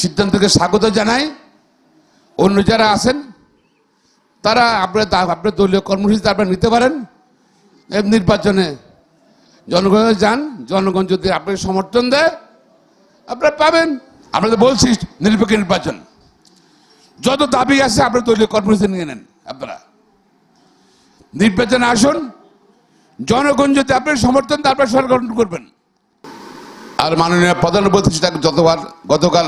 সিদ্ধান্তকে স্বাগত জানাই। অন্য যারা আছেন তারা আপনার দলীয় কর্মসূচি আপনারা নিতে পারেন। নির্বাচনে জনগণে যান, জনগণ যদি আপনাকে সমর্থন দেয় আপনারা পাবেন। আমরা তো বলছি নিরপেক্ষ নির্বাচন, যত দাবি আছে আপনার দলীয় কর্মসূচি নিয়ে নেন। আপনারা নির্বাচনে আসুন, জনগণ যদি আপনার সমর্থন দেয় আপনারা সরকার গঠন করবেন। আর মাননীয় প্রধান উপদেষ্টা গতকাল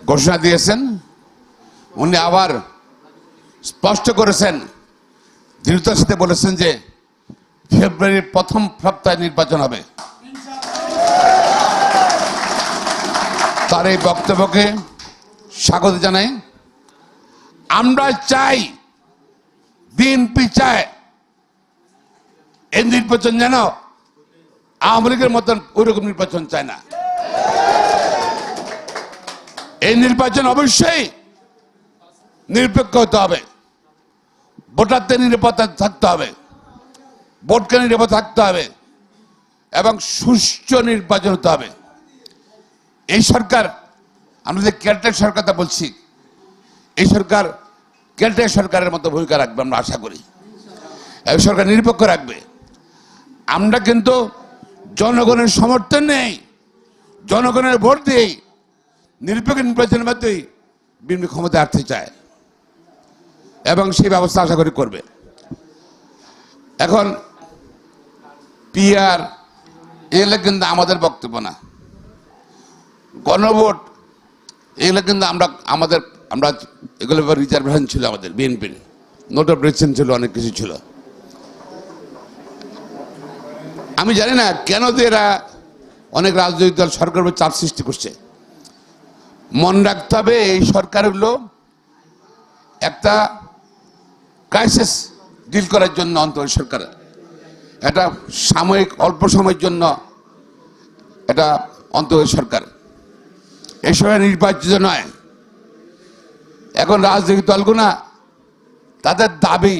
ঘোষণা দিয়েছেন, উনি আবার স্পষ্ট করেছেন, দৃঢ়তার সাথে বলেছেন যে ফেব্রুয়ারির প্রথম সপ্তাহে নির্বাচন হবে। তার এই বক্তব্যকে স্বাগত জানাই। আমরা চাই, বিএনপি চায় এই নির্বাচন যেন আওয়ামী লীগের মতন ওইরকম নির্বাচন চায় না। এই নির্বাচন অবশ্যই নিরপেক্ষ হতে হবে, ভোটারদের নিরাপত্তা থাকতে হবে, ভোটকে নিরাপদ থাকতে হবে এবং সুষ্ঠু নির্বাচন হতে হবে। এই সরকার, আমরা যে কেয়ারটেকার সরকার তা বলছি, এই সরকার কেয়ারটেকার সরকারের মতো ভূমিকা রাখবে আমরা আশা করি। এই সরকার নিরপেক্ষ রাখবে। আমরা কিন্তু জনগণের সমর্থন নেই, জনগণের ভোট দিয়েই নিরপেক্ষ নির্বাচনের মাধ্যমেই বিএনপি ক্ষমতায় আসতে চায় এবং সেই ব্যবস্থা আশা করি করবে। এখন পিআর এগুলো কিন্তু আমাদের বক্তব্য না, গণভোট এগুলো কিন্তু আমরা এগুলো রিজার্ভেশন ছিল আমাদের বিএনপির, নোট অফ ডিসিশন ছিল, অনেক কিছু ছিল। আমি জানি না কেন যে এরা অনেক রাজনৈতিক দল সরকারের উপর চাপ সৃষ্টি করছে। মনে রাখতে হবে এই সরকারগুলো একটা ক্রাইসিস ডিল করার জন্য অন্তর সরকার, এটা সাময়িক অল্প সময়ের জন্য এটা অন্তর সরকার, এই সময় নির্বাচিত নয়। এখন রাজনৈতিক দলগুলো তাদের দাবি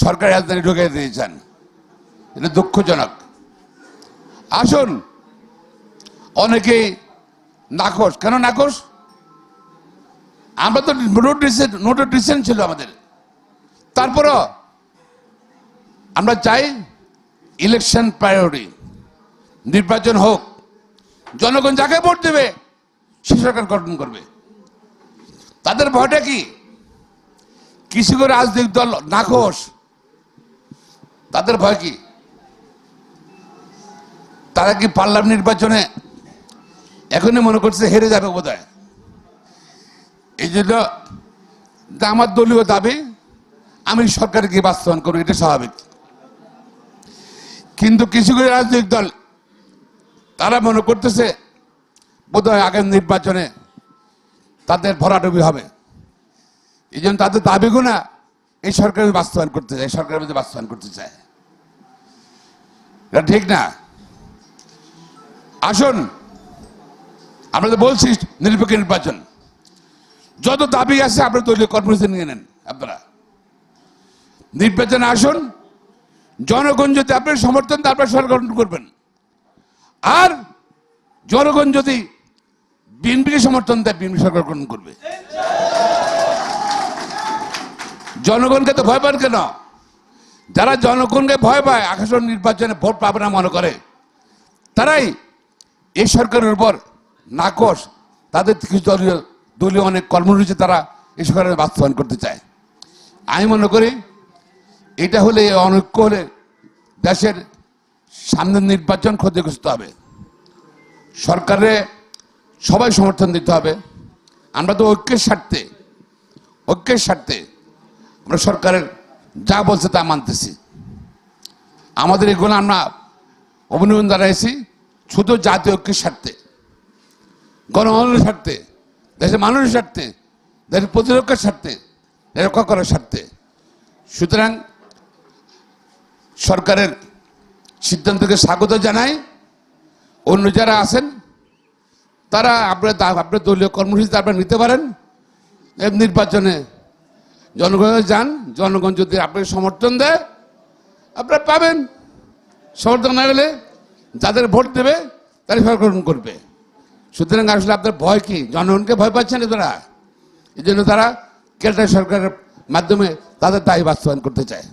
সরকারি রাজধানী ঢুকিয়ে দিয়েছেন, এটা দুঃখজনক। আসুন, অনেকেই নাকশ, কেন নাকশ? আমরা তো নোট অফ ডিসিশন ছিল আমাদের, তারপরও আমরা চাই ইলেকশন প্রায়োরিটি, নির্বাচন হোক, জনগণ যাকে ভোট দেবে সে সরকার গঠন করবে। তাদের ভয়টা কি? কিছু করে রাজনৈতিক দল নাকশ, তাদের ভয় কি? তারা কি পার্লামেন্ট নির্বাচনে এখনই মনে করছে হেরে যাবে বোধ হয়। এই জন্য আমার দলীয় দাবি আমি সরকারকে বাস্তবায়ন করবো, এটা স্বাভাবিক। কিন্তু কিছু করে রাজনৈতিক দল তারা মনে করতেছে বোধ হয় আগের নির্বাচনে তাদের ভরাডুবি হবে, এই জন্য তাদের দাবিগুলো এই সরকারের বাস্তবায়ন করতে চায়, সরকারের মধ্যে বাস্তবায়ন করতে চায়। এটা ঠিক না। আসুন, আমরা তো বলছি নিরপেক্ষ নির্বাচন, যত দাবি আছে আপনার দলীয় কর্মসূচি নিয়ে নেন। আপনারা নির্বাচনে আসুন, জনগণ যদি আপনার সমর্থন দেয় আপনার সরকার গঠন করবেন। আর জনগণ যদি বিএনপিকে সমর্থন দেয় বিএনপি সরকার গঠন করবে। জনগণকে তো ভয় পান কেন? যারা জনগণকে ভয় পায়, আসন্ন নির্বাচনে ভোট পাবে না মনে করে, তারাই এই সরকারের উপর নাকশ। তাদের কিছু দলীয় অনেক কর্মসূচি তারা এই সরকারের বাস্তবায়ন করতে চায়। আমি মনে করি এটা হলে, অনৈক্য হলে দেশের সামনের নির্বাচন ক্ষতিগ্রস্ত হবে। সরকারে সবাই সমর্থন দিতে হবে। আমরা তো ঐক্যের স্বার্থে আমরা সরকারের যা বলছে তা মানতেছি। আমাদের এগুলো আমরা অভিনন্দন জানাইছি শুধু জাতীয় ঐক্যের স্বার্থে, গণমানুষের স্বার্থে, দেশের মানুষের স্বার্থে, দেশের প্রতিরক্ষার স্বার্থে, রক্ষা করার স্বার্থে। সুতরাং সরকারের সিদ্ধান্তকে স্বাগত জানাই। অন্য যারা আছেন তারা আপনার দলীয় কর্মসূচি আপনারা নিতে পারেন। নির্বাচনে জনগণে যান, জনগণ যদি আপনাকে সমর্থন দেয় আপনারা পাবেন। সমর্থন না হলে যাদের ভোট দেবে তারা সরকার গঠন করবে। সুতরাং আসলে আপনার ভয় কি? জনগণকে ভয় পাচ্ছেন তারা, এই জন্য তারা কেল্টা সরকারের মাধ্যমে তাদের দাবি বাস্তবায়ন করতে চায়।